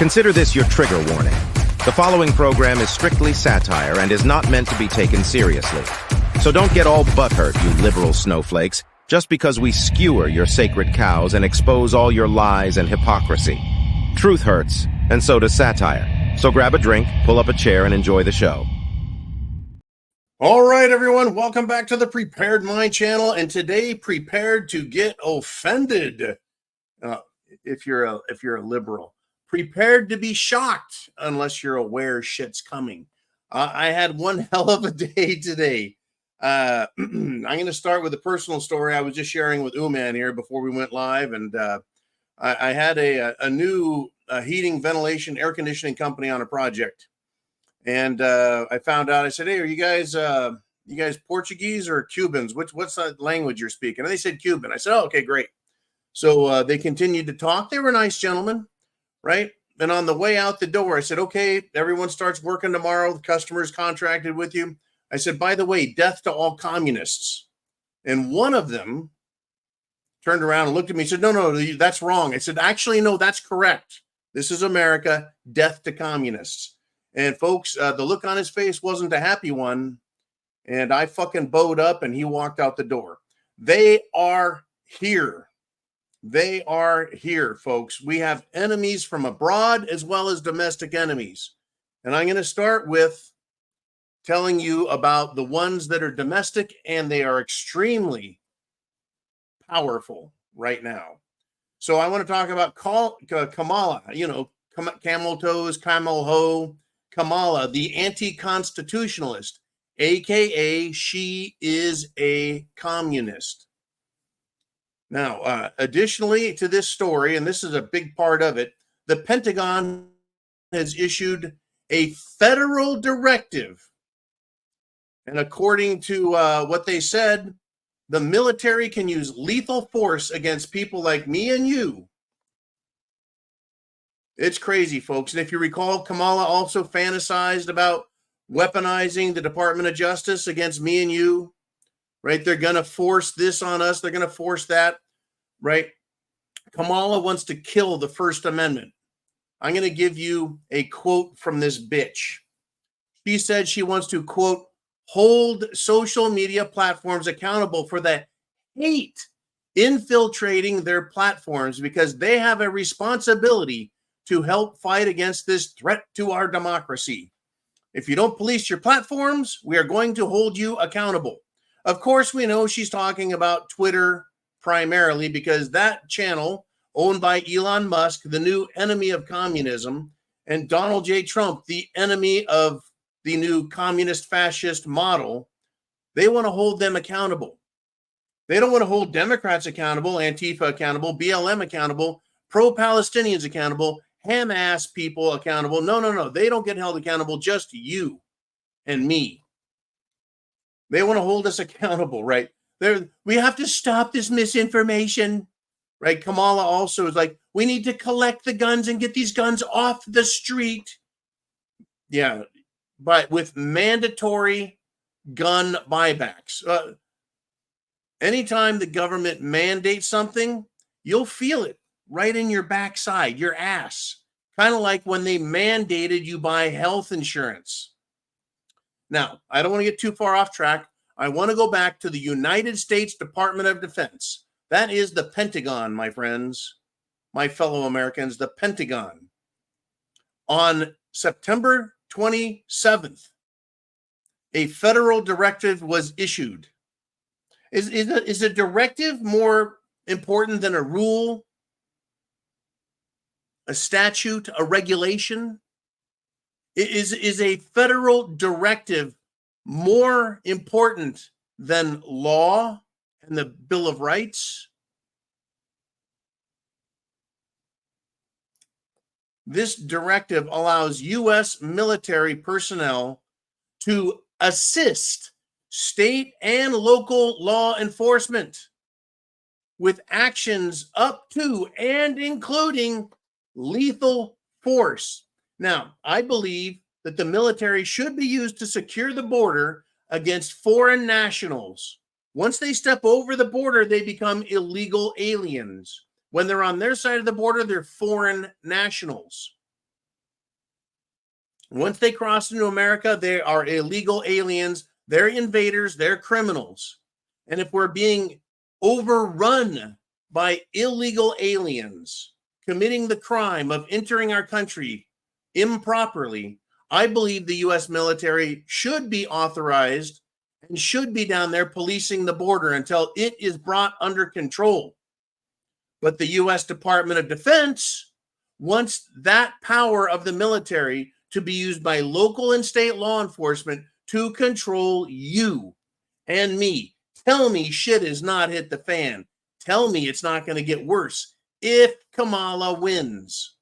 Consider this your trigger warning. The following program is strictly satire and is not meant to be taken seriously. So don't get all butthurt, you liberal snowflakes, just because we skewer your sacred cows and expose all your lies and hypocrisy. Truth hurts, and so does satire. So grab a drink, pull up a chair, and enjoy the show. All right, everyone, welcome back to the Prepared Mind channel, and today, prepared to get offended. If you're a liberal, prepared to be shocked unless you're aware shit's coming. I had one hell of a day today. I'm going to start with a personal story I was just sharing with Uman here before we went live, and I had a new heating, ventilation, air conditioning company on a project, and I found out. I said, "Hey, are you guys Portuguese or Cubans? What's the language you're speaking?" And they said Cuban. I said, "Oh, okay, great." So they continued to talk. They were nice gentlemen, right? And on the way out the door, I said, "Okay, everyone starts working tomorrow. The customer's contracted with you." I said, "By the way, death to all communists." And one of them turned around and looked at me and said, No, that's wrong. I said, "Actually, no, that's correct. This is America, death to communists." And folks, the look on his face wasn't a happy one. And I fucking bowed up and he walked out the door. They are here. They are here, folks. We have enemies from abroad as well as domestic enemies. And I'm going to start with telling you about the ones that are domestic, and they are extremely powerful right now. So I want to talk about Kamala, camel toes, camel hoe, Kamala, the anti-constitutionalist, AKA she is a communist. Now, additionally to this story, and this is a big part of it, the Pentagon has issued a federal directive. And according to what they said, the military can use lethal force against people like me and you. It's crazy, folks. And if you recall, Kamala also fantasized about weaponizing the Department of Justice against me and you, right? They're going to force this on us. They're going to force that, right? Kamala wants to kill the First Amendment. I'm going to give you a quote from this bitch. She said she wants to, quote, hold social media platforms accountable for the hate infiltrating their platforms because they have a responsibility to help fight against this threat to our democracy. If you don't police your platforms, we are going to hold you accountable. Of course, we know she's talking about Twitter primarily because that channel, owned by Elon Musk, the new enemy of communism, and Donald J. Trump, the enemy of the new communist fascist model, they want to hold them accountable. They don't want to hold Democrats accountable, Antifa accountable, BLM accountable, pro-Palestinians accountable, ham-ass people accountable. No. They don't get held accountable, just you and me. They want to hold us accountable, right? We have to stop this misinformation, right? Kamala also is like, we need to collect the guns and get these guns off the street. Yeah, but with mandatory gun buybacks. Anytime the government mandates something, you'll feel it right in your backside, your ass. Kind of like when they mandated you buy health insurance. Now, I don't want to get too far off track. I want to go back to the United States Department of Defense. That is the Pentagon, my friends, my fellow Americans, the Pentagon. On September 27th, a federal directive was issued. Is a directive more important than a rule, a statute, a regulation? Is a federal directive more important than law and the Bill of Rights? This directive allows U.S. military personnel to assist state and local law enforcement with actions up to and including lethal force. Now, I believe that the military should be used to secure the border against foreign nationals. Once they step over the border, they become illegal aliens. When they're on their side of the border, they're foreign nationals. Once they cross into America, they are illegal aliens. They're invaders. They're criminals. And if we're being overrun by illegal aliens committing the crime of entering our country improperly, I believe the U.S. military should be authorized and should be down there policing the border until it is brought under control. But the U.S. Department of Defense wants that power of the military to be used by local and state law enforcement to control you and me. Tell me shit has not hit the fan. Tell me it's not going to get worse if Kamala wins.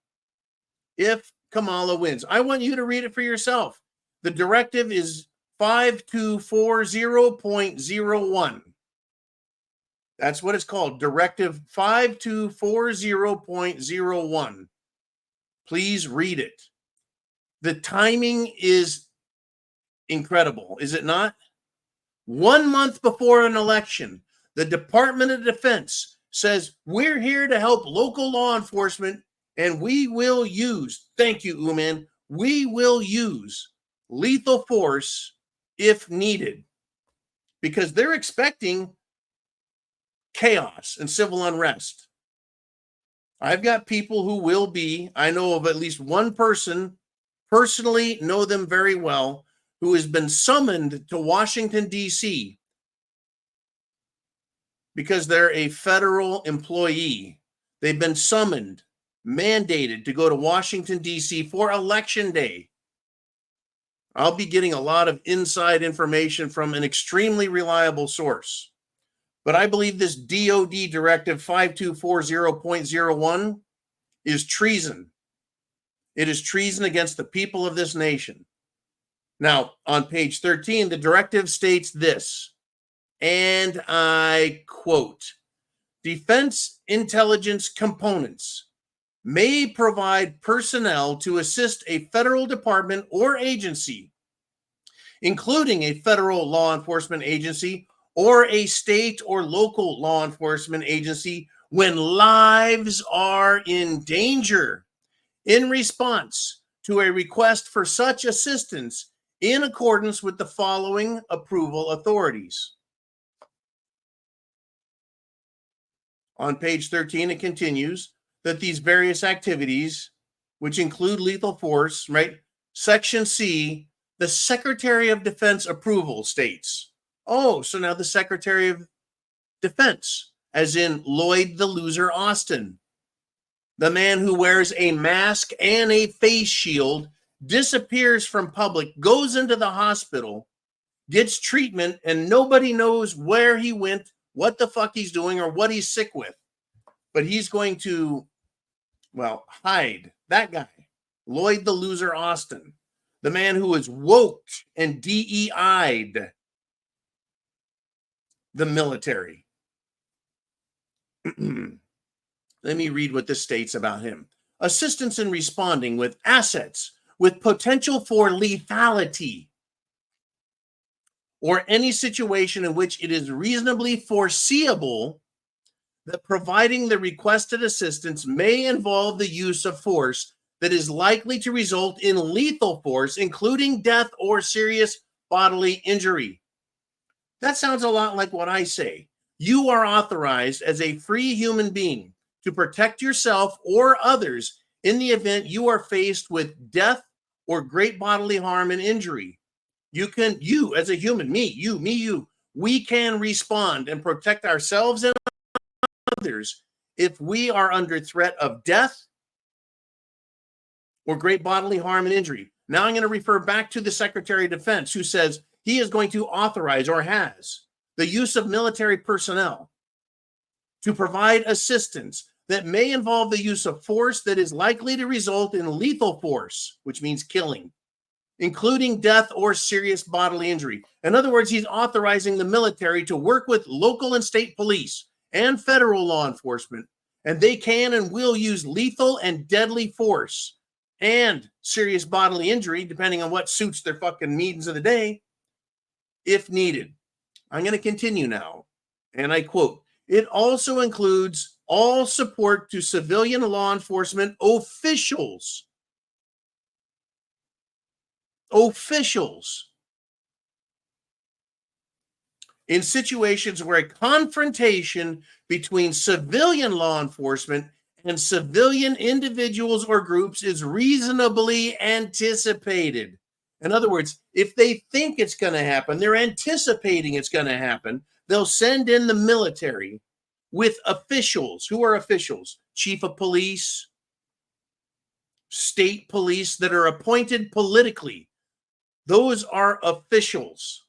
If Kamala wins. I want you to read it for yourself. The directive is 5240.01. That's what it's called. Directive 5240.01. Please read it. The timing is incredible, is it not? 1 month before an election, the Department of Defense says, we're here to help local law enforcement, and we will use, thank you, Uman, we will use lethal force if needed, because they're expecting chaos and civil unrest. I've got people who will be, I know of at least one person, personally know them very well, who has been summoned to Washington, D.C. because they're a federal employee. They've been summoned, mandated to go to Washington, D.C. for Election Day. I'll be getting a lot of inside information from an extremely reliable source. But I believe this DOD Directive 5240.01 is treason. It is treason against the people of this nation. Now, on page 13, the directive states this, and I quote, defense intelligence components may provide personnel to assist a federal department or agency, including a federal law enforcement agency or a state or local law enforcement agency, when lives are in danger, in response to a request for such assistance in accordance with the following approval authorities. On page 13, it continues that these various activities, which include lethal force, right? Section C, the Secretary of Defense approval states. Oh, so now the Secretary of Defense, as in Lloyd the Loser Austin, the man who wears a mask and a face shield, disappears from public, goes into the hospital, gets treatment, and nobody knows where he went, what the fuck he's doing, or what he's sick with. But he's going to, well, hide. That guy, Lloyd the Loser Austin, the man who is woke and DEI'd the military. Let me read what this states about him. Assistance in responding with assets with potential for lethality or any situation in which it is reasonably foreseeable that providing the requested assistance may involve the use of force that is likely to result in lethal force, including death or serious bodily injury. That sounds a lot like what I say. You are authorized as a free human being to protect yourself or others in the event you are faced with death or great bodily harm and injury. You as a human, you, we can respond and protect ourselves and others if we are under threat of death or great bodily harm and injury. Now I'm going to refer back to the Secretary of Defense, who says he is going to authorize, or has, the use of military personnel to provide assistance that may involve the use of force that is likely to result in lethal force, which means killing, including death or serious bodily injury. In other words, he's authorizing the military to work with local and state police and federal law enforcement, and they can and will use lethal and deadly force and serious bodily injury, depending on what suits their fucking needs of the day, if needed. I'm going to continue now, and I quote, it also includes all support to civilian law enforcement officials officials in situations where a confrontation between civilian law enforcement and civilian individuals or groups is reasonably anticipated. In other words, if they think it's going to happen, they're anticipating it's going to happen, they'll send in the military with officials. Who are officials? Chief of police, state police that are appointed politically. Those are officials.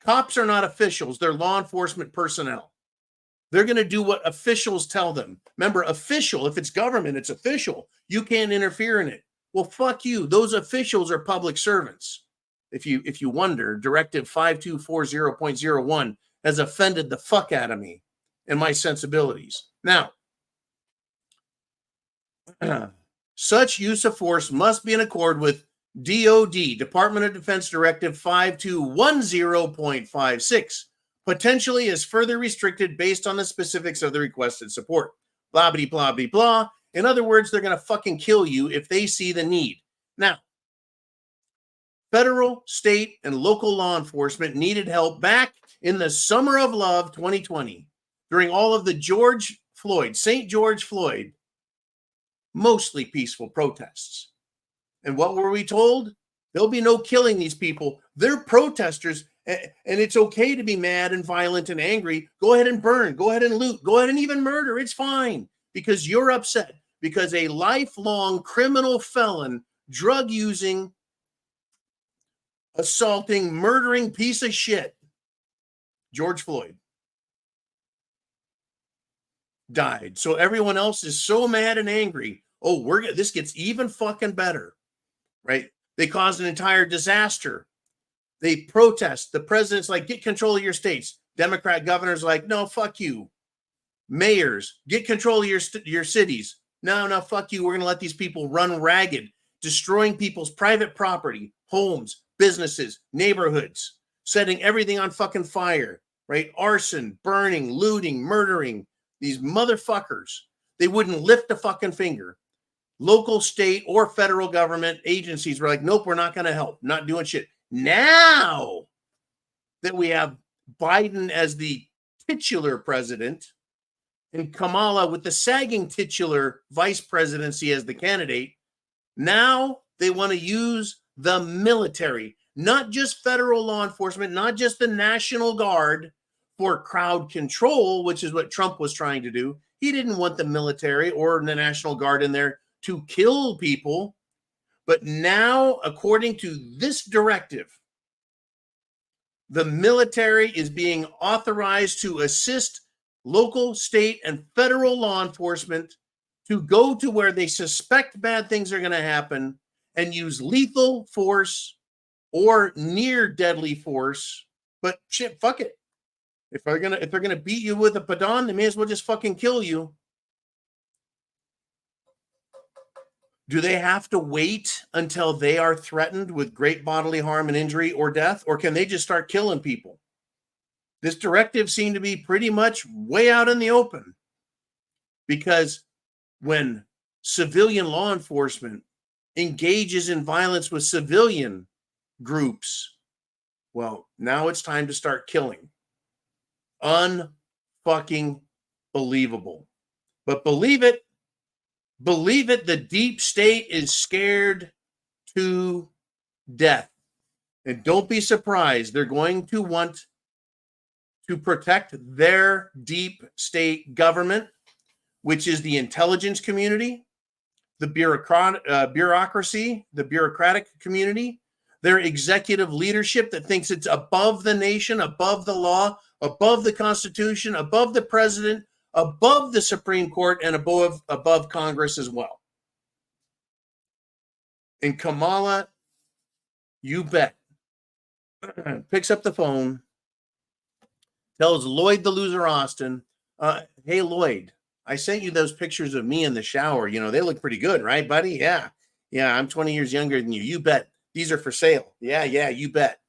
Cops are not officials. They're law enforcement personnel. They're going to do what officials tell them. Remember, official, if it's government, it's official. You can't interfere in it. Well, fuck you. Those officials are public servants. If you wonder, Directive 5240.01 has offended the fuck out of me and my sensibilities. Now, such use of force must be in accord with DOD, Department of Defense Directive 5210.56, potentially is further restricted based on the specifics of the requested support. Blah, blah, blah, blah, blah. In other words, they're going to fucking kill you if they see the need. Now, federal, state, and local law enforcement needed help back in the summer of love 2020 during all of the St. George Floyd, mostly peaceful protests. And what were we told? There'll be no killing these people. They're protesters, and it's okay to be mad and violent and angry. Go ahead and burn. Go ahead and loot. Go ahead and even murder. It's fine because you're upset because a lifelong criminal felon, drug-using, assaulting, murdering piece of shit, George Floyd, died. So everyone else is so mad and angry. Oh, this gets even fucking better. Right? They caused an entire disaster. They protest. The president's like, get control of your states. Democrat governors like, no, fuck you. Mayors, get control of your cities. No, fuck you. We're going to let these people run ragged, destroying people's private property, homes, businesses, neighborhoods, setting everything on fucking fire, right? Arson, burning, looting, murdering. These motherfuckers. They wouldn't lift a fucking finger. Local, state, or federal government agencies were like, nope, we're not going to help. Not doing shit. Now that we have Biden as the titular president and Kamala with the sagging titular vice presidency as the candidate, now they want to use the military, not just federal law enforcement, not just the National Guard for crowd control, which is what Trump was trying to do. He didn't want the military or the National Guard in there to kill people. But now, according to this directive, the military is being authorized to assist local, state, and federal law enforcement to go to where they suspect bad things are going to happen and use lethal force or near deadly force. But shit, fuck it. If they're gonna beat you with a baton, they may as well just fucking kill you. Do they have to wait until they are threatened with great bodily harm and injury or death? Or can they just start killing people? This directive seemed to be pretty much way out in the open. Because when civilian law enforcement engages in violence with civilian groups, well, now it's time to start killing. Unfucking believable. But believe it, the deep state is scared to death. And don't be surprised. They're going to want to protect their deep state government, which is the intelligence community, the bureaucracy, the bureaucratic community, their executive leadership that thinks it's above the nation, above the law, above the Constitution, above the president, above the Supreme Court, and above Congress as well. And Kamala, you bet, picks up the phone, tells Lloyd the Loser Austin, hey, Lloyd, I sent you those pictures of me in the shower. You know, they look pretty good, right, buddy? Yeah, I'm 20 years younger than you. You bet. These are for sale. Yeah, you bet.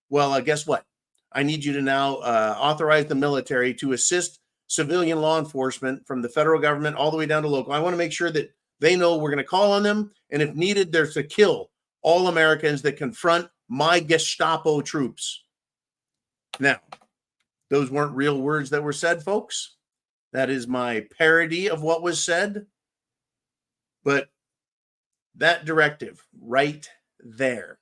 Well, guess what? I need you to now authorize the military to assist civilian law enforcement from the federal government all the way down to local. I want to make sure that they know we're going to call on them, and if needed, there's a kill all Americans that confront my Gestapo troops. Now, those weren't real words that were said, folks. That is my parody of what was said. But that directive right there,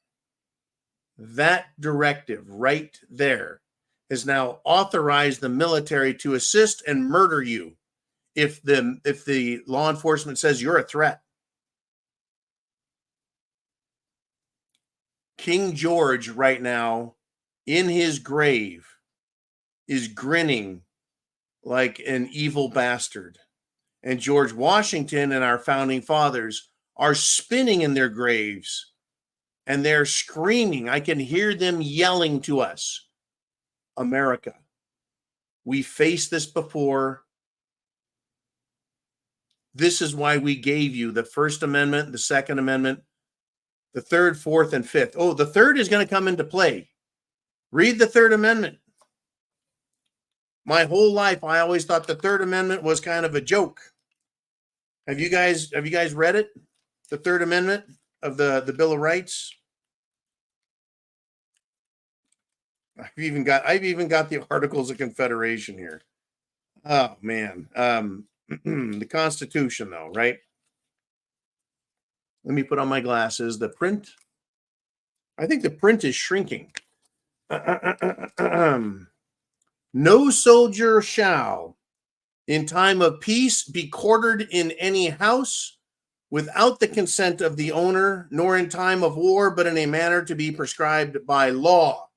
has now authorized the military to assist and murder you if the law enforcement says you're a threat. King George right now in his grave is grinning like an evil bastard. And George Washington and our founding fathers are spinning in their graves and they're screaming. I can hear them yelling to us, America, we faced this before. This is why we gave you the First Amendment, the Second Amendment, the Third, Fourth, and Fifth. Oh, the Third is going to come into play. Read the Third Amendment. My whole life, I always thought the Third Amendment was kind of a joke. Have you guys read it? The Third Amendment of the Bill of Rights? I've even got the Articles of Confederation here. Oh man. The Constitution, though, right? Let me put on my glasses. The print. I think the print is shrinking. No soldier shall, in time of peace, be quartered in any house without the consent of the owner, nor in time of war, but in a manner to be prescribed by law.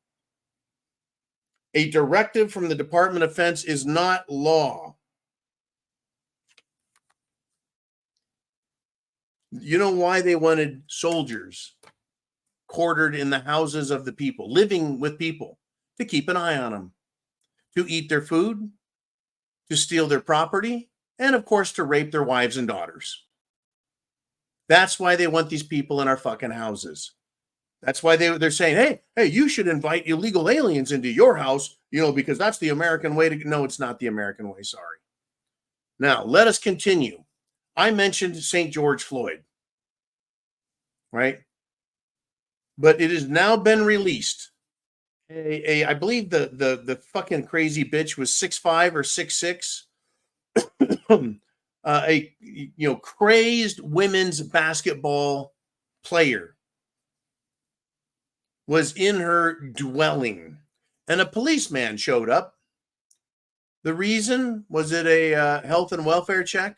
A directive from the Department of Defense is not law. You know why they wanted soldiers quartered in the houses of the people, living with people, to keep an eye on them, to eat their food, to steal their property, and of course to rape their wives and daughters. That's why they want these people in our fucking houses. That's why they're saying, hey, you should invite illegal aliens into your house, because that's the American way to. No, it's not the American way. Sorry. Now, let us continue. I mentioned St. George Floyd, right? But it has now been released. I believe the fucking crazy bitch was 6'5" or 6'6". A crazed women's basketball player was in her dwelling, and a policeman showed up. The reason, was it a health and welfare check?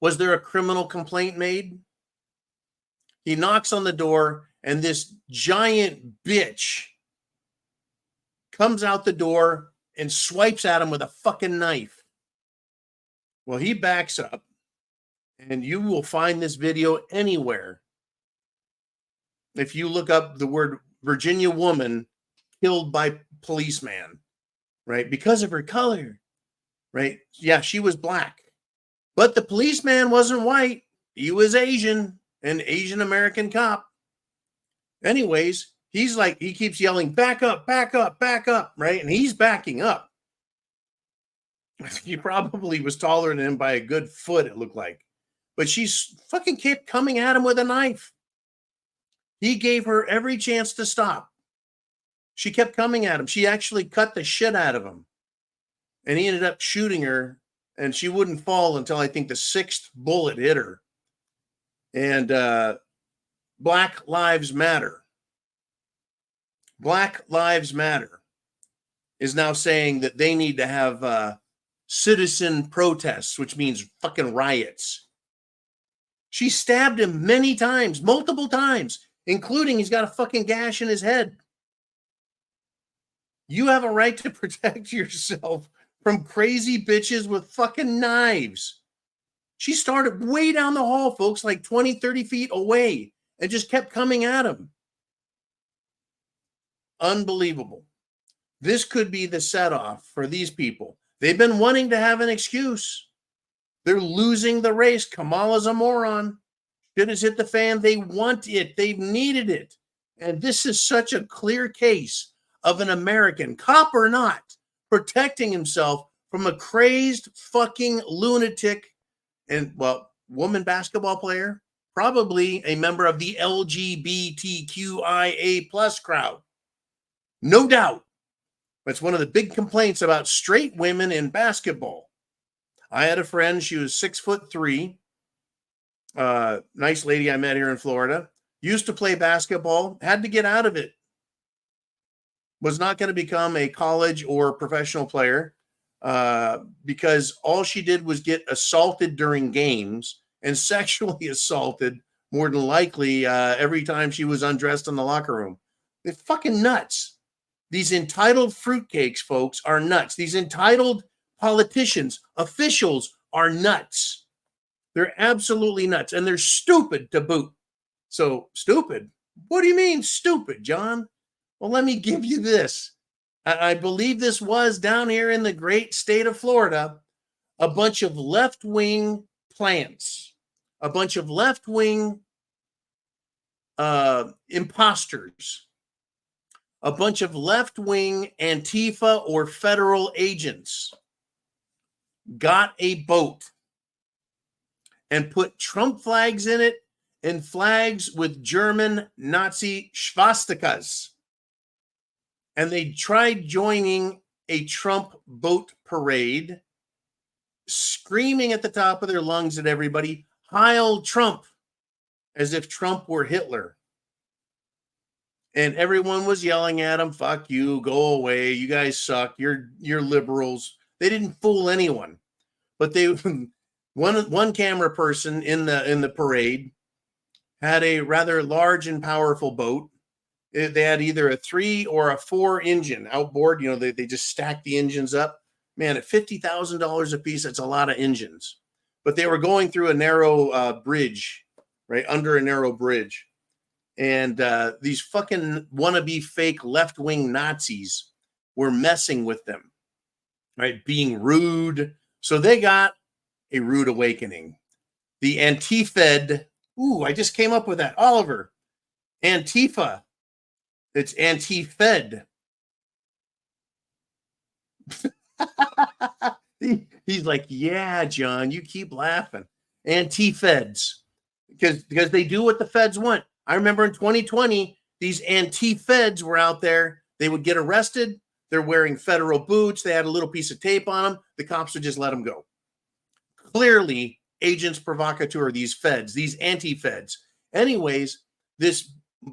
Was there a criminal complaint made? He knocks on the door, and this giant bitch comes out the door and swipes at him with a fucking knife. Well, he backs up, and you will find this video anywhere. If you look up the word Virginia woman killed by policeman, right? Because of her color, right? Yeah, she was black. But the policeman wasn't white. He was Asian, an Asian American cop. Anyways, he keeps yelling, back up, back up, back up, right? And he's backing up. He probably was taller than him by a good foot, it looked like. But she's fucking kept coming at him with a knife. He gave her every chance to stop. She kept coming at him. She actually cut the shit out of him. And he ended up shooting her, and she wouldn't fall until I think the 6th bullet hit her. And Black Lives Matter. Black Lives Matter is now saying that they need to have citizen protests, which means fucking riots. She stabbed him many times, multiple times, including he's got a fucking gash in his head. You have a right to protect yourself from crazy bitches with fucking knives. She started way down the hall, folks, like 20, 30 feet away, and just kept coming at him. Unbelievable. This could be the set-off for these people. They've been wanting to have an excuse. They're losing the race. Kamala's a moron. Shit has hit the fan. They want it. They've needed it. And this is such a clear case of an American, cop or not, protecting himself from a crazed fucking lunatic and, woman basketball player. probably a member of the LGBTQIA plus crowd. No doubt. That's one of the big complaints about straight women in basketball. I had a friend, she was 6'3", nice lady I met here in Florida, used to play basketball, had to get out of it. Was not going to become a college or professional player because all she did was get assaulted during games and sexually assaulted more than likely every time she was undressed in the locker room. They're fucking nuts. These entitled fruitcakes, folks, are nuts. These entitled politicians, officials are nuts. They're absolutely nuts, and they're stupid to boot. So, stupid? What do you mean stupid, John? Well, let me give you this. I believe this was down here in the great state of Florida, a bunch of left-wing plants, a bunch of left-wing imposters, a bunch of left-wing Antifa or federal agents got a boat and put Trump flags in it and flags with German Nazi swastikas. And they tried joining a Trump boat parade, screaming at the top of their lungs at everybody, "Heil Trump," as if Trump were Hitler. And everyone was yelling at him, "Fuck you, go away, you guys suck, you're liberals." They didn't fool anyone. But they one camera person in the parade had a rather large and powerful boat. They had either a 3 or a 4 engine outboard. You know, they just stacked the engines up. Man, at $50,000 a piece, that's a lot of engines. But they were going through a narrow bridge, right, under a narrow bridge. And these fucking wannabe fake left-wing Nazis were messing with them, right, being rude. So they got a rude awakening. The Antifed, I just came up with that, Oliver. Antifa. It's anti-fed. He's like, yeah, John, you keep laughing. Anti-feds. Because they do what the feds want. I remember in 2020, these anti-feds were out there. They would get arrested. They're wearing federal boots. They had a little piece of tape on them. The cops would just let them go. Clearly, agents provocateur, these feds, these anti-feds. Anyways, this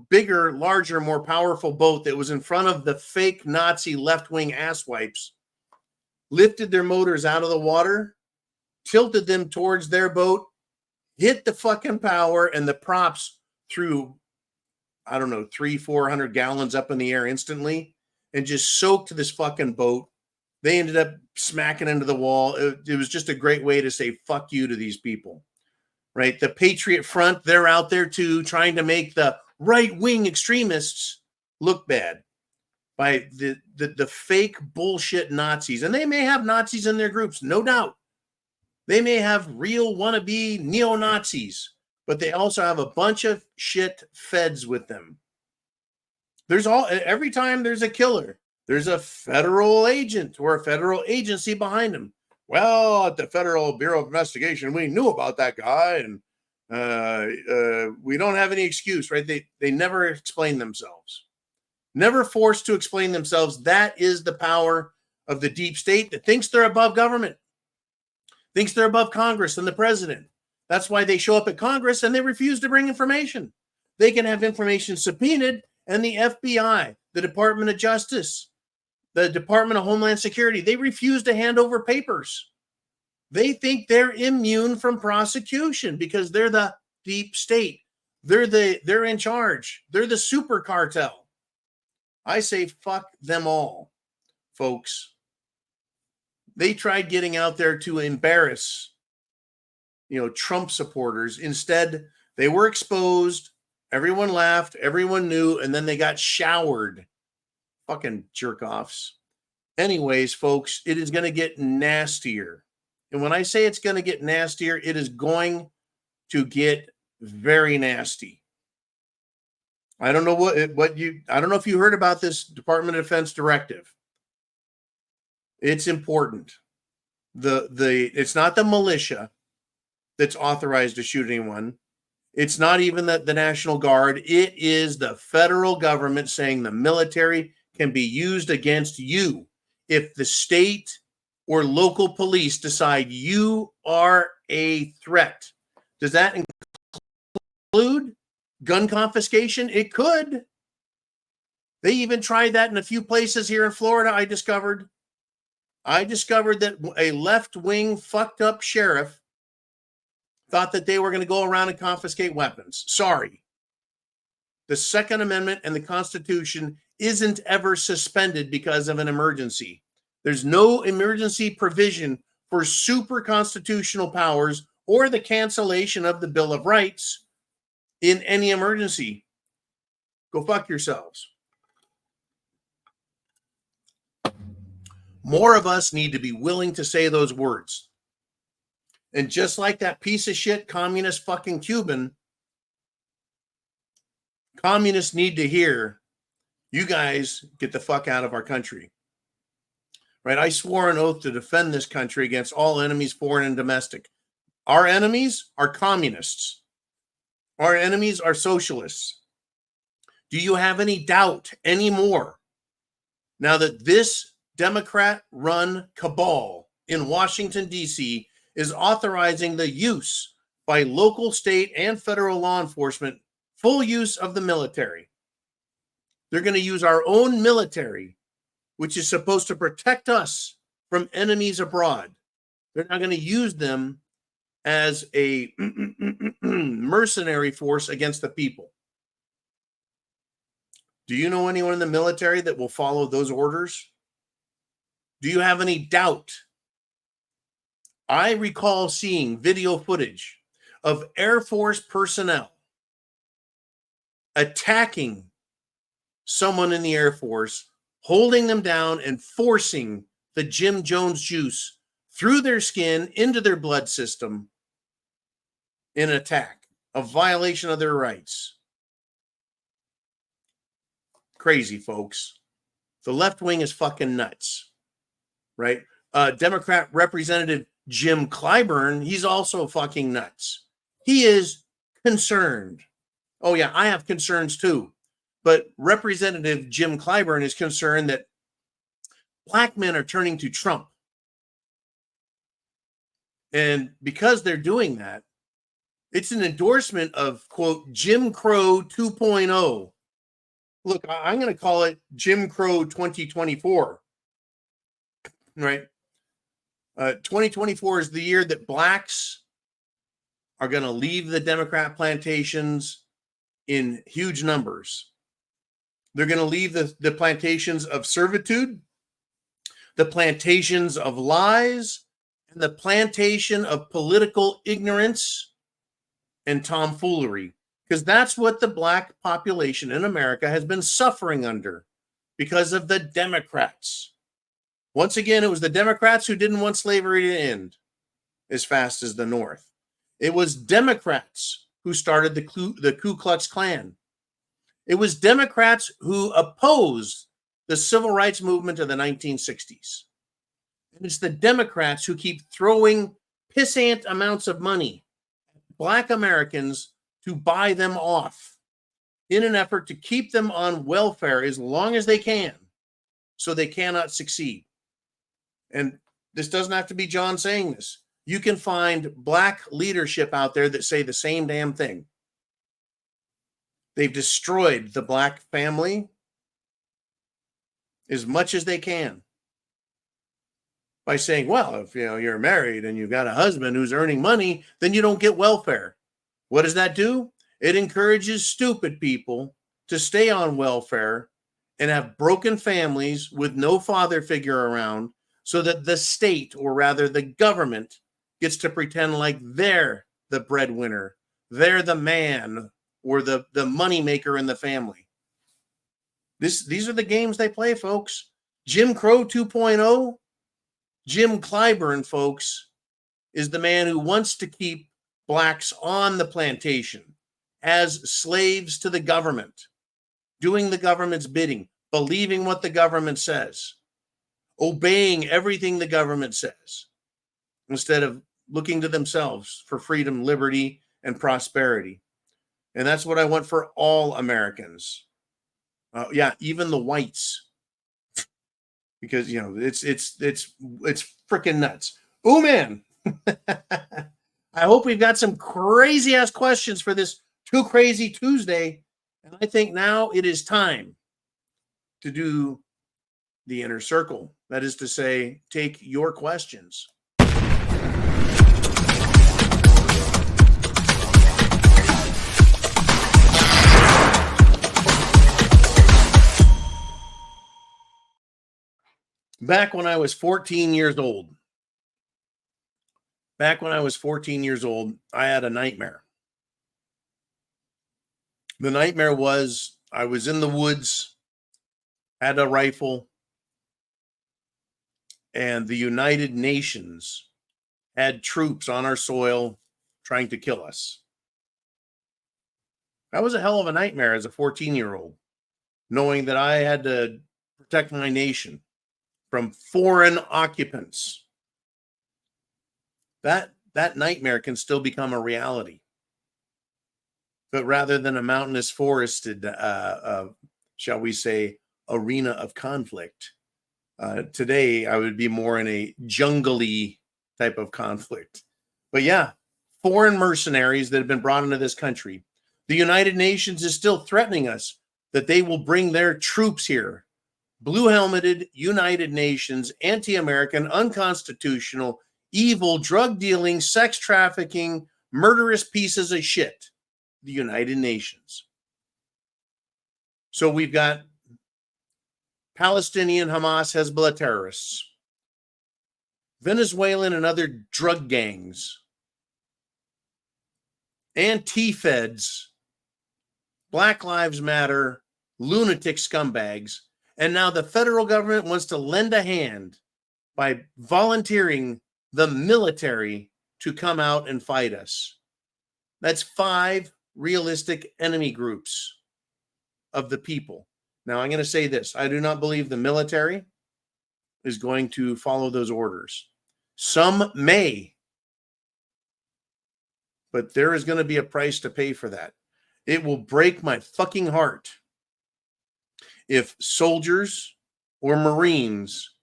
bigger, larger, more powerful boat that was in front of the fake Nazi left-wing asswipes lifted their motors out of the water, tilted them towards their boat, hit the fucking power, and the props threw, 300-400 gallons up in the air instantly and just soaked this fucking boat. They ended up smacking into the wall. It was just a great way to say fuck you to these people, right? The Patriot Front, they're out there too, trying to make the right-wing extremists look bad by the fake bullshit Nazis. And they may have Nazis in their groups, no doubt. They may have real wannabe neo-Nazis, but they also have a bunch of shit feds with them. Every time there's a killer, there's a federal agent or a federal agency behind him. Well, at the Federal Bureau of Investigation, we knew about that guy, and we don't have any excuse, right? They never explain themselves. Never forced to explain themselves. That is the power of the deep state that thinks they're above government, thinks they're above Congress and the president. That's why they show up at Congress and they refuse to bring information. They can have information subpoenaed, and the FBI, the Department of Justice, the Department of Homeland Security, they refuse to hand over papers. They think they're immune from prosecution because they're the deep state. They're in charge. They're the super cartel. I say fuck them all, folks. They tried getting out there to embarrass, Trump supporters. Instead, they were exposed. Everyone laughed. Everyone knew. And then they got showered. Fucking jerk-offs. Anyways, folks, it is going to get nastier. And when I say it's going to get nastier, it is going to get very nasty. I don't know I don't know if you heard about this Department of Defense directive. It's important. It's not the militia that's authorized to shoot anyone. It's not even the National Guard. It is the federal government saying the military can be used against you if the state or local police decide you are a threat. Does that include gun confiscation? It could. They even tried that in a few places here in Florida, I discovered. That a left-wing fucked up sheriff thought that they were going to go around and confiscate weapons. Sorry. The Second Amendment and the Constitution isn't ever suspended because of an emergency. There's no emergency provision for super constitutional powers or the cancellation of the Bill of Rights in any emergency. Go fuck yourselves. More of us need to be willing to say those words. And just like that piece of shit communist fucking Cuban, communists need to hear, you guys get the fuck out of our country. Right? I swore an oath to defend this country against all enemies, foreign and domestic. Our enemies are communists. Our enemies are socialists. Do you have any doubt anymore now that this Democrat-run cabal in Washington, D.C. is authorizing the use by local, state, and federal law enforcement, full use of the military? They're going to use our own military, which is supposed to protect us from enemies abroad. They're not going to use them as a mercenary force against the people. Do you know anyone in the military that will follow those orders? Do you have any doubt? I recall seeing video footage of Air Force personnel attacking someone in the Air Force, holding them down and forcing the Jim Jones juice through their skin into their blood system in an attack, a violation of their rights. Crazy, folks. The left wing is fucking nuts, right? Democrat Representative Jim Clyburn, he's also fucking nuts. He is concerned. Oh yeah, I have concerns too. But Representative Jim Clyburn is concerned that black men are turning to Trump. And because they're doing that, it's an endorsement of, quote, Jim Crow 2.0. Look, I'm going to call it Jim Crow 2024, right? 2024 is the year that blacks are going to leave the Democrat plantations in huge numbers. They're going to leave the plantations of servitude, the plantations of lies, and the plantation of political ignorance and tomfoolery. Because that's what the black population in America has been suffering under because of the Democrats. Once again, it was the Democrats who didn't want slavery to end as fast as the North. It was Democrats who started the Ku Klux Klan. It was Democrats who opposed the civil rights movement of the 1960s. And it's the Democrats who keep throwing pissant amounts of money at black Americans to buy them off in an effort to keep them on welfare as long as they can so they cannot succeed. And this doesn't have to be John saying this. You can find black leadership out there that say the same damn thing. They've destroyed the black family as much as they can by saying, well, if you're married and you've got a husband who's earning money, then you don't get welfare. What does that do? It encourages stupid people to stay on welfare and have broken families with no father figure around so that the state, or rather the government, gets to pretend like they're the breadwinner, they're the man or the moneymaker in the family. These are the games they play, folks. Jim Crow 2.0, Jim Clyburn, folks, is the man who wants to keep blacks on the plantation as slaves to the government, doing the government's bidding, believing what the government says, obeying everything the government says, instead of looking to themselves for freedom, liberty, and prosperity. And that's what I want for all Americans. Yeah, even the whites, because it's freaking nuts. Oh man, I hope we've got some crazy ass questions for this Too Crazy Tuesday, and I think now it is time to do the inner circle. That is to say, take your questions. Back when I was 14 years old, I had a nightmare. The nightmare was I was in the woods, had a rifle, and the United Nations had troops on our soil trying to kill us. That was a hell of a nightmare as a 14-year-old, knowing that I had to protect my nation from foreign occupants. That nightmare can still become a reality. But rather than a mountainous forested, shall we say, arena of conflict, today I would be more in a jungle-y type of conflict. But yeah, foreign mercenaries that have been brought into this country. The United Nations is still threatening us that they will bring their troops here. Blue-helmeted United Nations, anti-American, unconstitutional, evil, drug-dealing, sex trafficking, murderous pieces of shit. The United Nations. So we've got Palestinian Hamas Hezbollah terrorists, Venezuelan and other drug gangs, anti-feds, Black Lives Matter, lunatic scumbags, and now the federal government wants to lend a hand by volunteering the military to come out and fight us. That's 5 realistic enemy groups of the people. Now, I'm going to say this. I do not believe the military is going to follow those orders. Some may, but there is going to be a price to pay for that. It will break my fucking heart if soldiers or Marines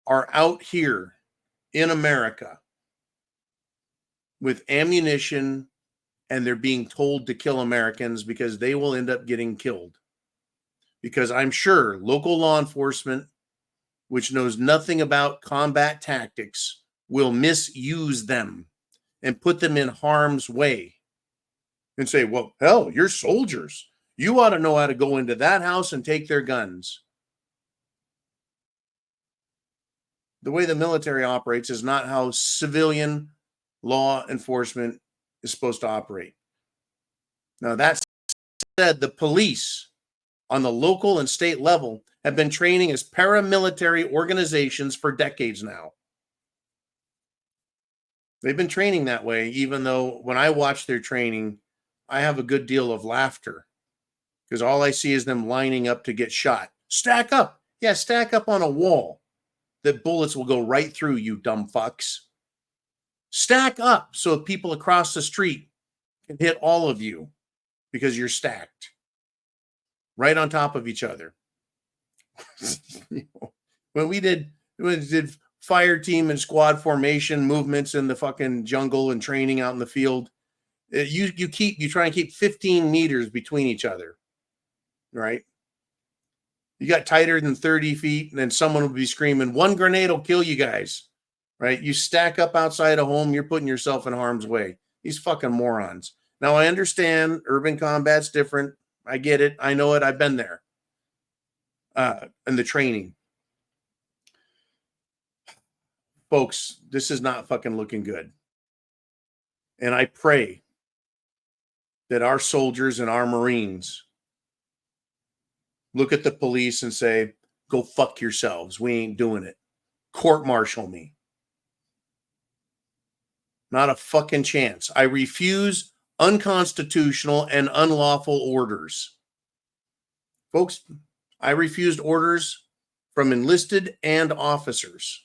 are out here in America with ammunition and they're being told to kill Americans because they will end up getting killed. Because I'm sure local law enforcement, which knows nothing about combat tactics, will misuse them and put them in harm's way and say, well, hell, you're soldiers. You ought to know how to go into that house and take their guns. The way the military operates is not how civilian law enforcement is supposed to operate. Now, that said, the police on the local and state level have been training as paramilitary organizations for decades now. They've been training that way, even though when I watch their training, I have a good deal of laughter because all I see is them lining up to get shot. Stack up. Yeah, stack up on a wall that bullets will go right through, you dumb fucks. Stack up so people across the street can hit all of you because you're stacked right on top of each other. When we did fire team and squad formation movements in the fucking jungle and training out in the field, you try and keep 15 meters between each other, right? You got tighter than 30 feet, and then someone will be screaming, one grenade will kill you guys, right? You stack up outside a home, you're putting yourself in harm's way. These fucking morons. Now, I understand urban combat's different. I get it. I know it. I've been there. And the training. Folks, this is not fucking looking good. And I pray that our soldiers and our Marines look at the police and say, go fuck yourselves. We ain't doing it. Court-martial me. Not a fucking chance. I refuse unconstitutional and unlawful orders. Folks, I refused orders from enlisted and officers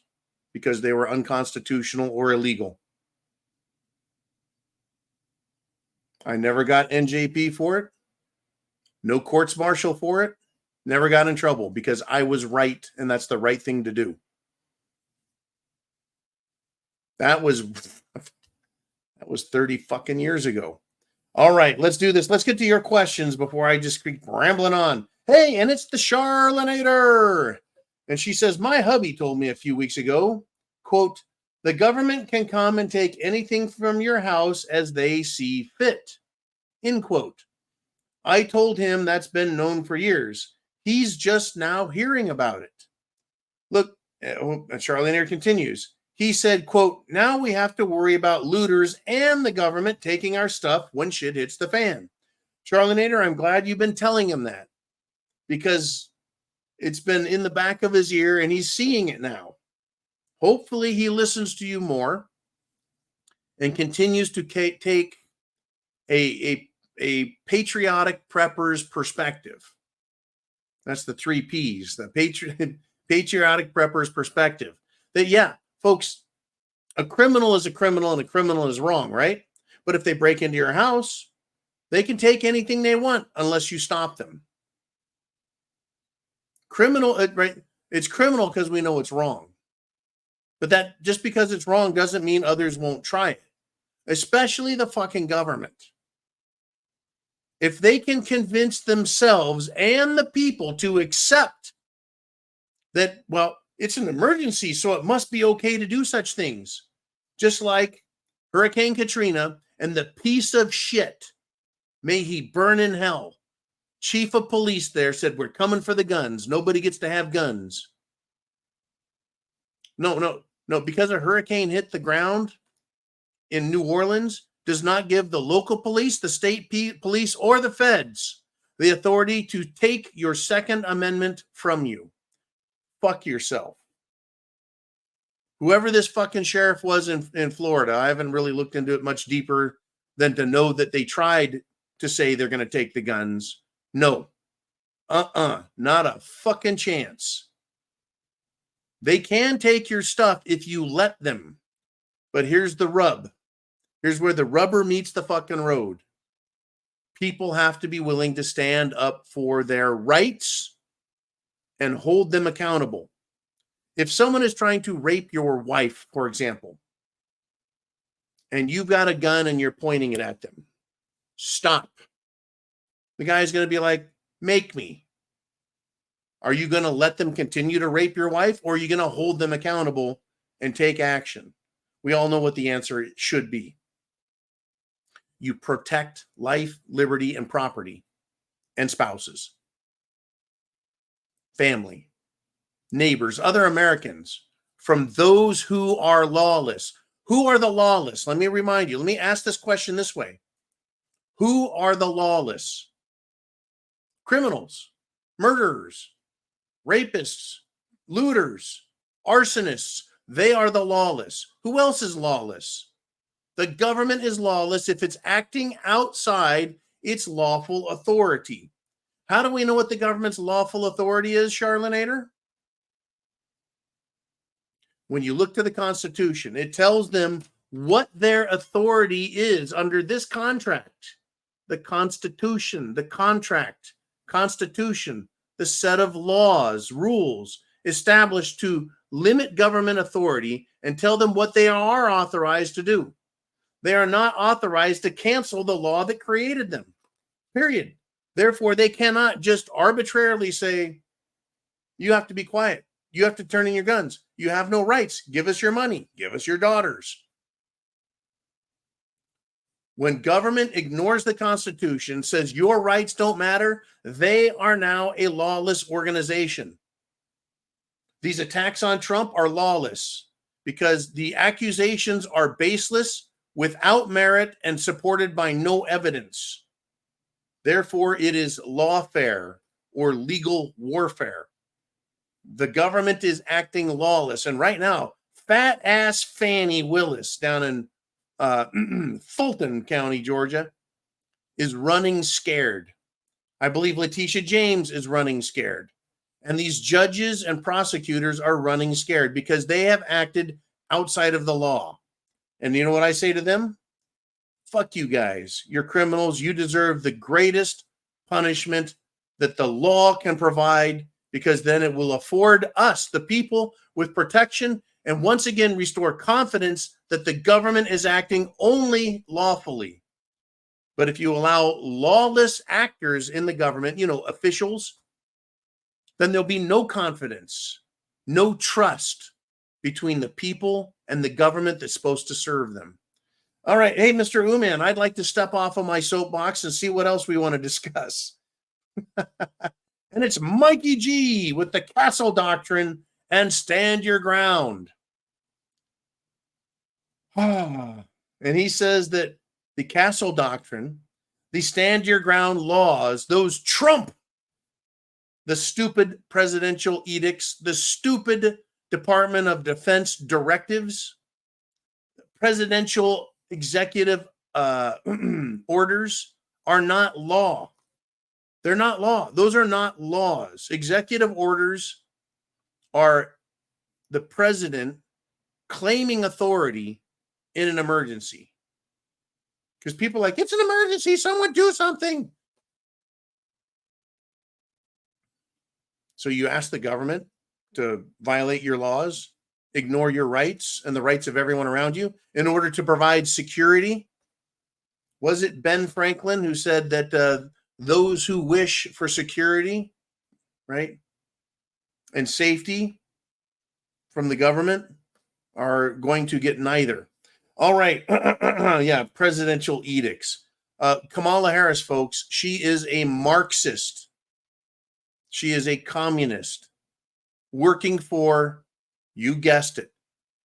because they were unconstitutional or illegal. I never got NJP for it. No courts martial for it. Never got in trouble because I was right, and that's the right thing to do. That was 30 fucking years ago. All right, let's do this. Let's get to your questions before I just keep rambling on. Hey, and it's the Charlanator. And she says, my hubby told me a few weeks ago, quote, the government can come and take anything from your house as they see fit, end quote. I told him that's been known for years. He's just now hearing about it. Look, Charlanator continues. He said, quote, now we have to worry about looters and the government taking our stuff when shit hits the fan. Charlanator, I'm glad you've been telling him that because it's been in the back of his ear and he's seeing it now. Hopefully he listens to you more and continues to take a patriotic prepper's perspective. That's the 3 P's, the patriotic prepper's perspective. That, yeah, folks, a criminal is a criminal and a criminal is wrong, right? But if they break into your house, they can take anything they want unless you stop them. Criminal, right? It's criminal because we know it's wrong. But that just because it's wrong doesn't mean others won't try it, especially the fucking government. If they can convince themselves and the people to accept that, well, it's an emergency, so it must be okay to do such things. Just like Hurricane Katrina and the piece of shit, may he burn in hell, chief of police there said, we're coming for the guns. Nobody gets to have guns. No, because a hurricane hit the ground in New Orleans does not give the local police, the state police, or the feds the authority to take your Second Amendment from you. Fuck yourself. Whoever this fucking sheriff was in Florida, I haven't really looked into it much deeper than to know that they tried to say they're going to take the guns. No. Not a fucking chance. They can take your stuff if you let them. But here's the rub. Here's where the rubber meets the fucking road. People have to be willing to stand up for their rights and hold them accountable. If someone is trying to rape your wife, for example, and you've got a gun and you're pointing it at them, stop. The guy's going to be like, make me. Are you going to let them continue to rape your wife, or are you going to hold them accountable and take action? We all know what the answer should be. You protect life, liberty, and property, and spouses, family, neighbors, other Americans from those who are lawless. Who are the lawless? Let me remind you. Let me ask this question this way. Who are the lawless? Criminals, murderers, rapists, looters, arsonists. They are the lawless. Who else is lawless? The government is lawless if it's acting outside its lawful authority. How do we know what the government's lawful authority is, Charlanator? When you look to the Constitution, it tells them what their authority is under this contract. The Constitution, the contract, Constitution, the set of laws, rules established to limit government authority and tell them what they are authorized to do. They are not authorized to cancel the law that created them, period. Therefore, they cannot just arbitrarily say, you have to be quiet. You have to turn in your guns. You have no rights. Give us your money. Give us your daughters. When government ignores the Constitution, says your rights don't matter, they are now a lawless organization. These attacks on Trump are lawless because the accusations are baseless, without merit, and supported by no evidence. Therefore, it is lawfare or legal warfare. The government is acting lawless. And right now, fat ass Fannie Willis down in Fulton County, Georgia, is running scared. I believe Letitia James is running scared. And these judges and prosecutors are running scared because they have acted outside of the law. And you know what I say to them? fuck you guys. You're criminals. You deserve the greatest punishment that the law can provide, because then it will afford us, the people, with protection, and once again restore confidence that the government is acting only lawfully. But if you allow lawless actors in the government, officials, then there'll be no confidence, no trust between the people and the government that's supposed to serve them. All right. Hey, Mr. Uman, I'd like to step off of my soapbox and see what else we want to discuss. And it's Mikey G with the Castle Doctrine and Stand Your Ground. And he says that the Castle Doctrine, the Stand Your Ground laws, those trump the stupid presidential edicts, the stupid Department of Defense directives, presidential executive orders are not law. They're not law. Those are not laws. Executive orders are the president claiming authority in an emergency. Because people are like, it's an emergency, someone do something. So you ask the government to violate your laws, ignore your rights and the rights of everyone around you in order to provide security. Was it Ben Franklin who said that those who wish for security, right, and safety from the government are going to get neither? All right. Yeah, presidential edicts. Kamala Harris, folks, she is a Marxist. She is a communist working for, you guessed it,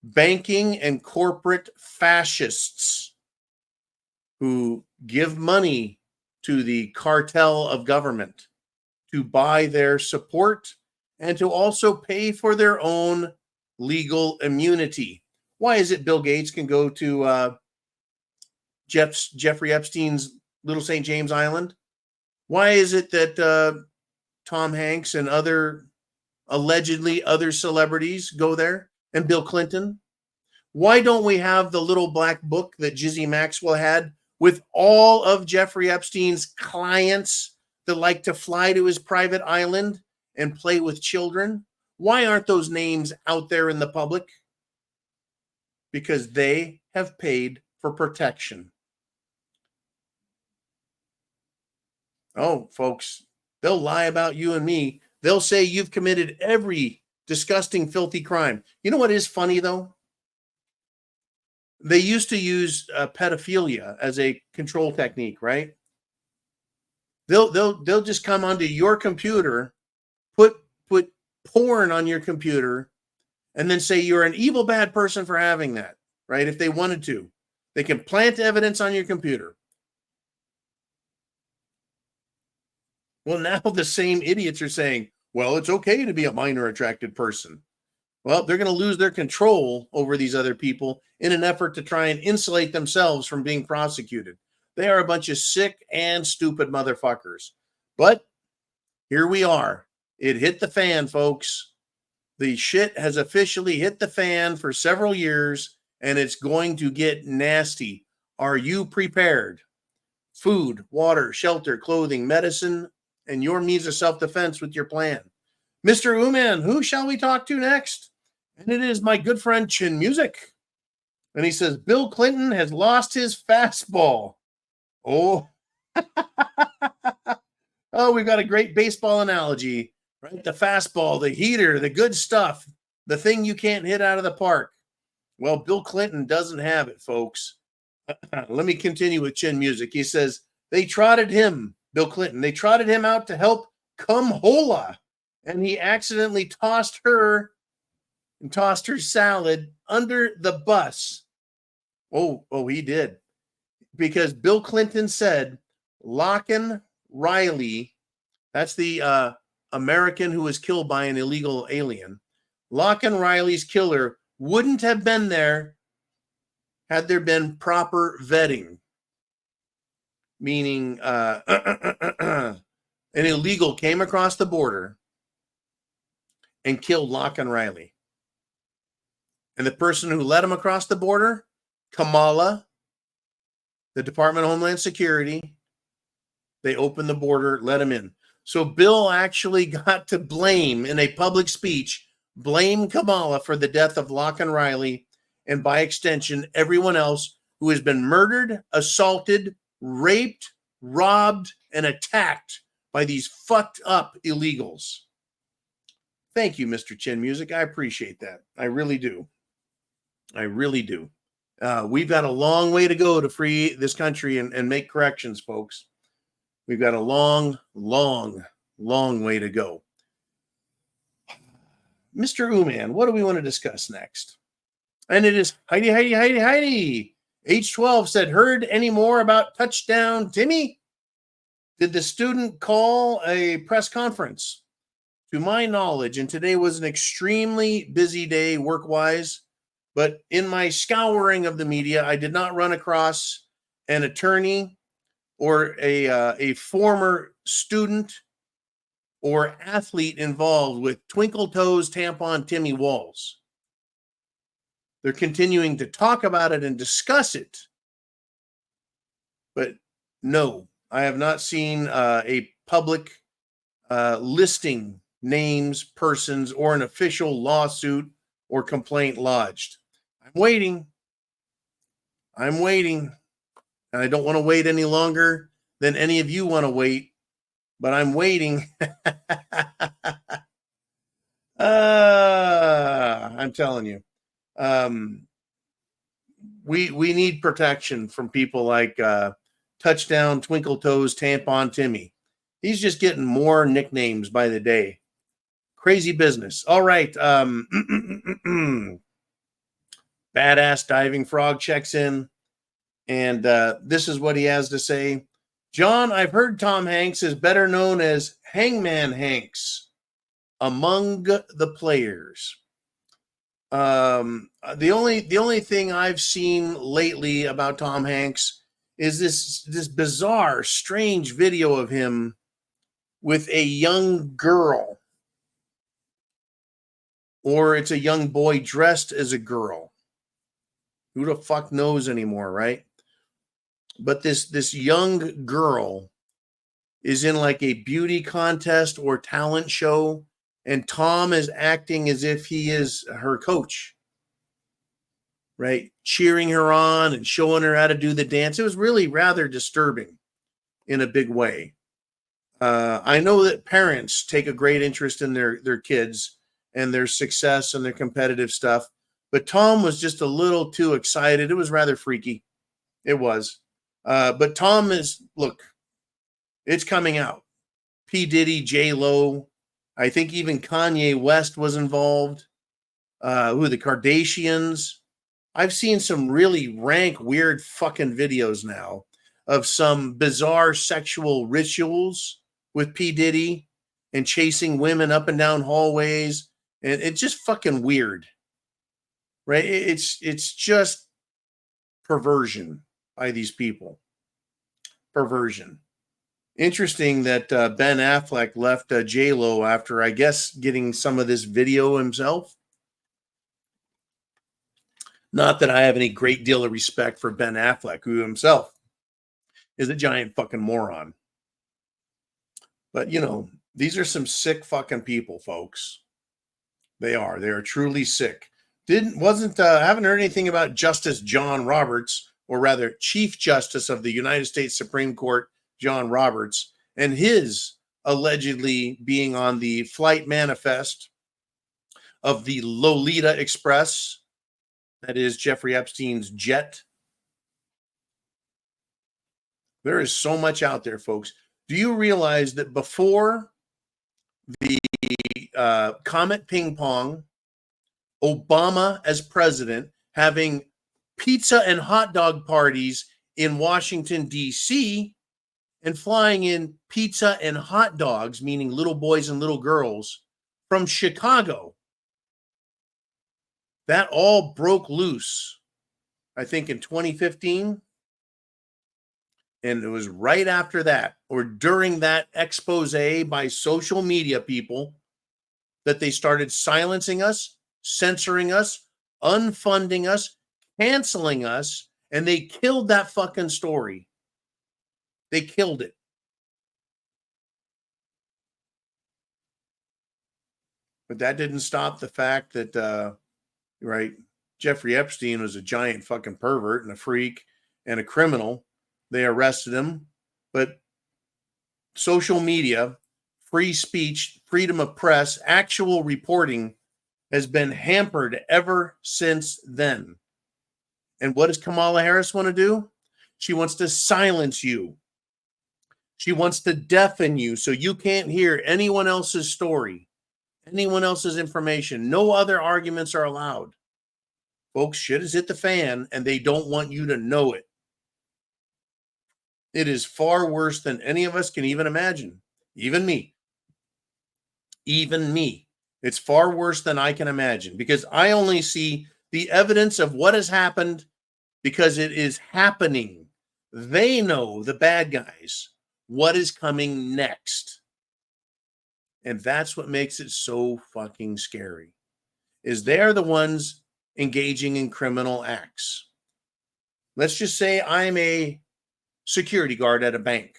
banking and corporate fascists who give money to the cartel of government to buy their support and to also pay for their own legal immunity. Why is it Bill Gates can go to Jeffrey Epstein's Little St. James Island? Why is it that Tom Hanks and allegedly other celebrities go there, and Bill Clinton? Why don't we have the little black book that Jizzy Maxwell had with all of Jeffrey Epstein's clients that like to fly to his private island and play with children? Why aren't those names out there in the public? Because they have paid for protection. Oh, folks, they'll lie about you and me. They'll say you've committed every disgusting, filthy crime. You know what is funny, though? They used to use pedophilia as a control technique, right? They'll just come onto your computer, put porn on your computer, and then say you're an evil, bad person for having that, right? If they wanted to, they can plant evidence on your computer. Well, now the same idiots are saying, well, it's okay to be a minor attracted person. Well, they're going to lose their control over these other people in an effort to try and insulate themselves from being prosecuted. They are a bunch of sick and stupid motherfuckers. But here we are. It hit the fan, folks. The shit has officially hit the fan for several years, and it's going to get nasty. Are you prepared? Food, water, shelter, clothing, medicine, and your means of self-defense with your plan. Mr. Uman, who shall we talk to next? And it is my good friend Chin Music. And he says, Bill Clinton has lost his fastball. Oh, oh, we've got a great baseball analogy, right? The fastball, the heater, the good stuff, the thing you can't hit out of the park. Well, Bill Clinton doesn't have it, folks. Let me continue with Chin Music. He says, they trotted him, Bill Clinton, they trotted him out to help Kamala. And he accidentally tossed her salad under the bus. Oh, he did. Because Bill Clinton said Lachlan Riley, that's the American who was killed by an illegal alien. Lachlan Riley's killer wouldn't have been there had there been proper vetting. Meaning an illegal came across the border and killed Lachlan Riley. And the person who led him across the border, Kamala, The Department of Homeland Security, they opened the border, let him in. So Bill actually got to blame, in a public speech, blame Kamala for the death of Locke and Riley, and by extension, everyone else who has been murdered, assaulted, raped, robbed, and attacked by these fucked up illegals. Thank you, Mr. Chin Music. I appreciate that. I really do. I really do. We've got a long way to go to free this country and make corrections, folks. We've got a long, long, long way to go. Mr. Uman, what do we want to discuss next? And it is Heidi. H12 said, heard any more about touchdown Timmy? Did the student call a press conference? To my knowledge, and today was an extremely busy day work-wise, but in my scouring of the media, I did not run across an attorney or a former student or athlete involved with Twinkle Toes Tampon Timmy Walls. They're continuing to talk about it and discuss it. But no, I have not seen a public listing names, persons, or an official lawsuit or complaint lodged. I'm waiting. And I don't want to wait any longer than any of you want to wait, but I'm waiting. I'm telling you. We need protection from people like Touchdown Twinkle Toes Tampon Timmy. He's just getting more nicknames by the day. Crazy business. All right. Badass Diving Frog checks in, and this is what he has to say. John, I've heard Tom Hanks is better known as Hangman Hanks among the players. The only thing I've seen lately about Tom Hanks is this bizarre, strange video of him with a young girl, or it's a young boy dressed as a girl. Who the fuck knows anymore, right? But this young girl is in like a beauty contest or talent show, and Tom is acting as if he is her coach, right? Cheering her on and showing her how to do the dance. It was really rather disturbing in a big way. I know that parents take a great interest in their kids and their success and their competitive stuff, but Tom was just a little too excited. It was rather freaky. It was. But Tom is, look, it's coming out. P. Diddy, J-Lo, I think even Kanye West was involved. The Kardashians. I've seen some really rank, weird fucking videos now of some bizarre sexual rituals with P. Diddy and chasing women up and down hallways. And it's just fucking weird, right? It's just perversion by these people. Perversion. Interesting that Ben Affleck left J-Lo after, I guess, getting some of this video himself. Not that I have any great deal of respect for Ben Affleck, who himself is a giant fucking moron. But, you know, these are some sick fucking people, folks. They are truly sick. Haven't heard anything about Justice John Roberts, or rather Chief Justice of the United States Supreme Court, John Roberts, and his allegedly being on the flight manifest of the Lolita Express. That is Jeffrey Epstein's jet. There is so much out there, folks. Do you realize that before the Comet Ping Pong, Obama as president having pizza and hot dog parties in Washington, D.C., and flying in pizza and hot dogs, meaning little boys and little girls, from Chicago? That all broke loose, I think, in 2015. And it was right after that, or during that expose by social media people, that they started silencing us, censoring us, unfunding us, canceling us, And they killed that fucking story. They killed it. But that didn't stop the fact that, right, Jeffrey Epstein was a giant fucking pervert and a freak and a criminal. They arrested him. But social media, free speech, freedom of press, actual reporting has been hampered ever since then. And what does Kamala Harris want to do? She wants to silence you. She wants to deafen you so you can't hear anyone else's story, anyone else's information. No other arguments are allowed. Folks, shit has hit the fan, and they don't want you to know it. It is far worse than any of us can even imagine. Even me. Even me. It's far worse than I can imagine because I only see the evidence of what has happened because it is happening. They know, the bad guys, what is coming next. And that's what makes it so fucking scary, is they're the ones engaging in criminal acts. Let's just say I'm a security guard at a bank,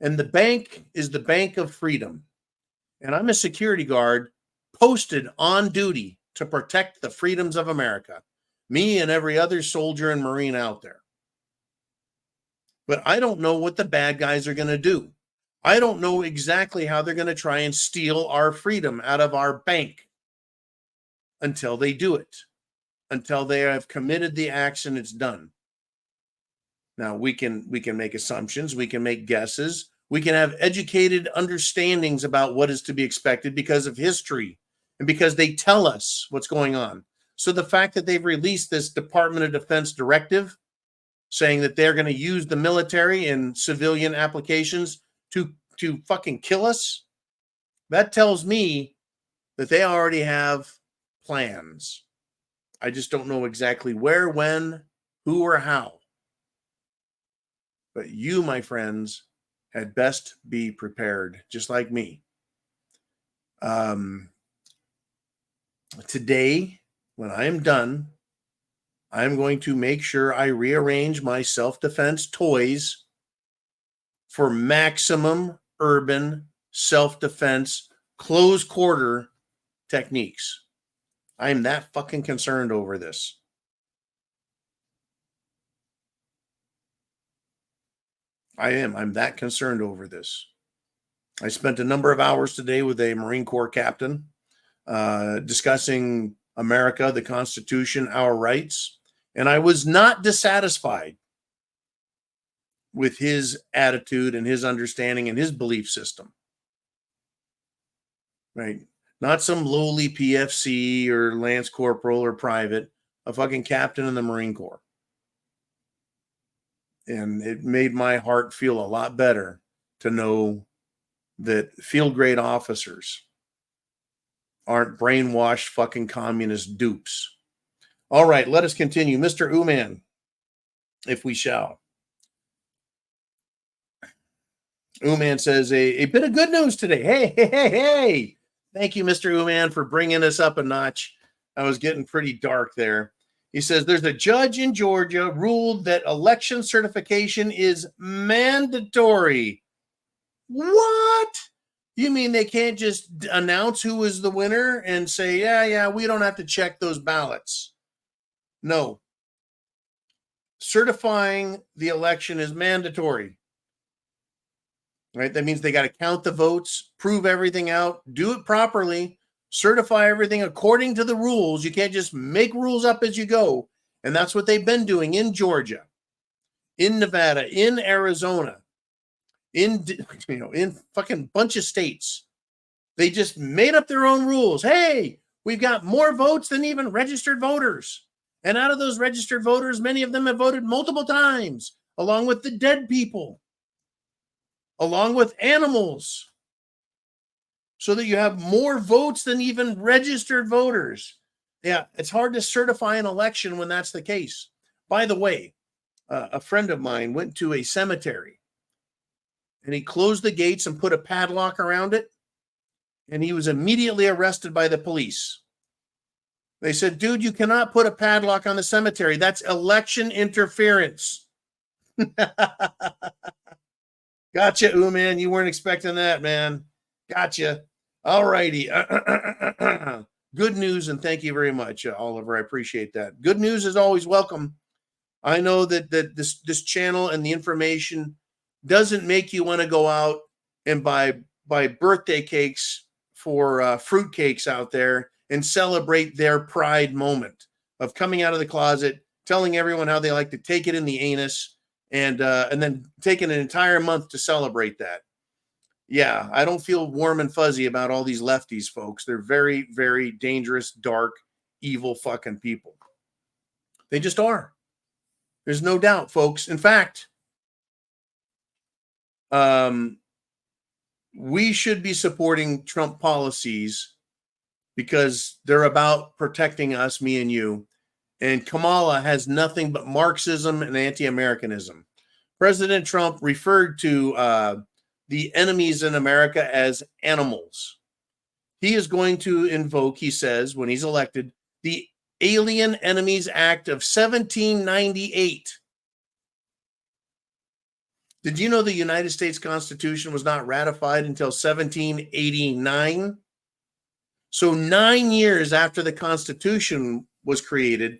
and the bank is the Bank of Freedom, and I'm a security guard posted on duty to protect the freedoms of America, me and every other soldier and Marine out there. But I don't know what the bad guys are going to do. I don't know exactly how they're going to try and steal our freedom out of our bank until they do it, until they have committed the acts and it's done. Now, we can make assumptions, we can make guesses, we can have educated understandings about what is to be expected because of history and because they tell us what's going on. So the fact that they've released this Department of Defense directive saying that they're going to use the military in civilian applications to fucking kill us, that tells me that they already have plans. I just don't know exactly where, when, who, or how. But you, my friends, had best be prepared, just like me. Today, when I am done, I'm going to make sure I rearrange my self-defense toys for maximum urban self-defense close quarter techniques. I'm that fucking concerned over this. I am. I'm that concerned over this. I spent a number of hours today with a Marine Corps captain discussing America, the Constitution, our rights, and I was not dissatisfied with his attitude and his understanding and his belief system. Right? Not some lowly PFC or Lance Corporal or private, a fucking captain in the Marine Corps. And it made my heart feel a lot better to know that field grade officers aren't brainwashed fucking communist dupes. All right, let us continue. Mr. Uman, if we shall. Uman says, a bit of good news today. Hey. Thank you, Mr. Uman, for bringing us up a notch. I was getting pretty dark there. He says, there's a judge in Georgia ruled that election certification is mandatory. What? You mean they can't just announce who is the winner and say, yeah, we don't have to check those ballots? No. Certifying the election is mandatory. Right? That means they got to count the votes, prove everything out, do it properly, certify everything according to the rules. You can't just make rules up as you go. And that's what they've been doing in Georgia, in Nevada, in Arizona, in fucking bunch of states. They just made up their own rules. Hey, we've got more votes than even registered voters. And out of those registered voters, many of them have voted multiple times, along with the dead people, along with animals, so that you have more votes than even registered voters. Yeah, it's hard to certify an election when that's the case. By the way, a friend of mine went to a cemetery and he closed the gates and put a padlock around it, and he was immediately arrested by the police. They said, dude, you cannot put a padlock on the cemetery. That's election interference. Gotcha, man. You weren't expecting that, man. Gotcha. All righty. Good news, and thank you very much, Oliver. I appreciate that. Good news is always welcome. I know that this channel and the information doesn't make you want to go out and buy birthday cakes for fruit cakes out there and celebrate their pride moment of coming out of the closet, telling everyone how they like to take it in the anus, and then taking an entire month to celebrate that. Yeah, I don't feel warm and fuzzy about all these lefties, folks. They're very, very dangerous, dark, evil fucking people. They just are. There's no doubt, folks. In fact, we should be supporting Trump policies because they're about protecting us, me and you. And Kamala has nothing but Marxism and anti-Americanism. President Trump referred to the enemies in America as animals. He is going to invoke, he says, when he's elected, the Alien Enemies Act of 1798. Did you know the United States Constitution was not ratified until 1789? So 9 years after the Constitution was created,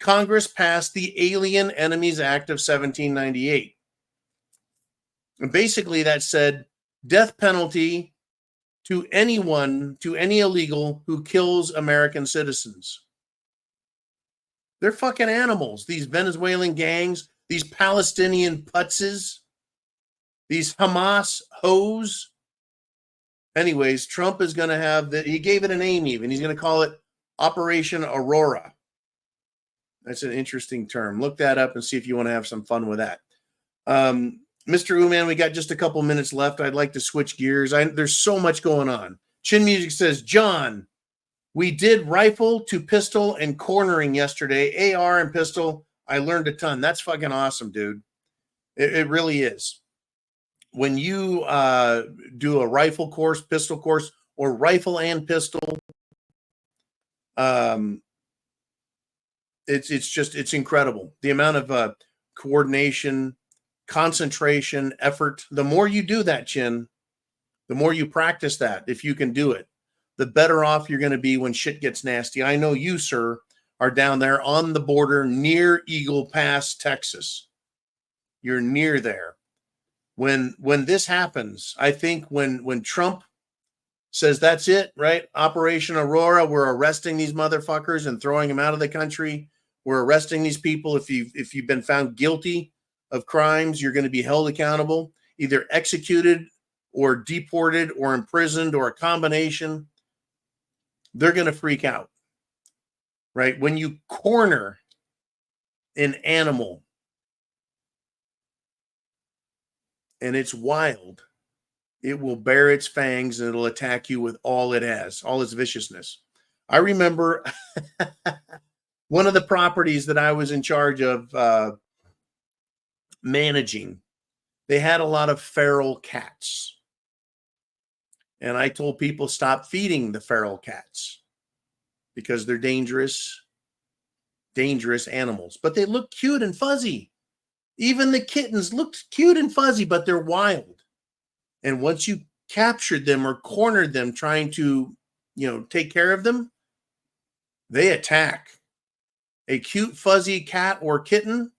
Congress passed the Alien Enemies Act of 1798. And basically that said death penalty to anyone, to any illegal who kills American citizens. They're fucking animals. These Venezuelan gangs, these Palestinian putzes, these Hamas hoes. Anyways, Trump is going to have he gave it a name even. He's going to call it Operation Aurora. That's an interesting term. Look that up and see if you want to have some fun with that. Mr. Uman, we got just a couple minutes left. I'd like to switch gears. There's so much going on. Chin Music says, John, we did rifle to pistol and cornering yesterday. AR and pistol. I learned a ton. That's fucking awesome, dude. It really is. When you do a rifle course, pistol course, or rifle and pistol, it's incredible. The amount of coordination, concentration, effort. The more you do that, Chin, the more you practice that, if you can do it, the better off you're going to be when shit gets nasty. I know you, sir, are down there on the border near Eagle Pass, Texas. You're near there. When this happens, I think when Trump says that's it, right? Operation Aurora, we're arresting these motherfuckers and throwing them out of the country. We're arresting these people. If you've been found guilty of crimes, you're going to be held accountable, either executed or deported or imprisoned or a combination. They're going to freak out, right? When you corner an animal and it's wild, it will bare its fangs and it'll attack you with all it has, all its viciousness. I remember one of the properties that I was in charge of managing, they had a lot of feral cats. And I told people, stop feeding the feral cats because they're dangerous animals. But they look cute and fuzzy. Even the kittens looked cute and fuzzy, but they're wild. And once you captured them or cornered them trying to, take care of them, they attack. A cute, fuzzy cat or kitten,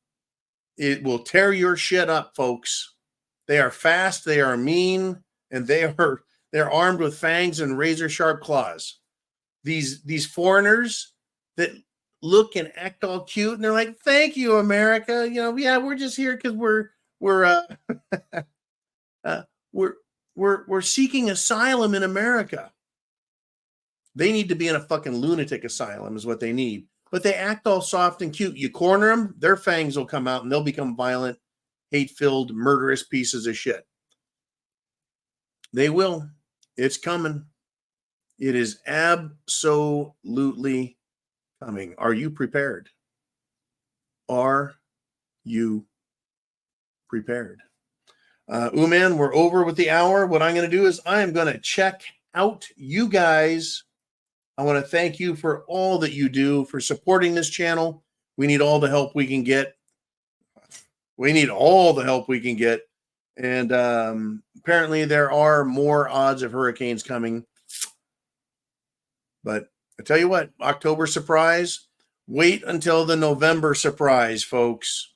it will tear your shit up, folks. They are fast, they are mean, and they're armed with fangs and razor-sharp claws. These foreigners that look and act all cute, and they're like, "Thank you, America. Yeah, we're just here because we're seeking asylum in America." They need to be in a fucking lunatic asylum, is what they need. But they act all soft and cute. You corner them, their fangs will come out, and they'll become violent, hate-filled, murderous pieces of shit. They will. It's coming. It is absolutely coming. Are you prepared? Are you prepared? Uman, we're over with the hour. What I'm going to do is I am going to check out. You guys I want to thank you for all that you do for supporting this channel. We need all the help we can get. We need all the help we can get. And apparently there are more odds of hurricanes coming. But I tell you what, October surprise, wait until the November surprise, folks.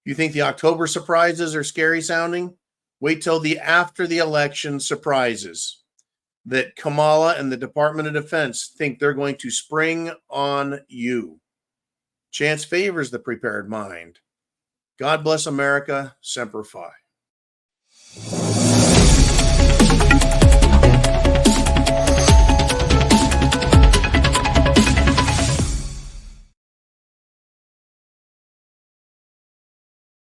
You think the October surprises are scary sounding? Wait till the after the election surprises that Kamala and the Department of Defense think they're going to spring on you. Chance favors the prepared mind. God bless America. Semper Fi.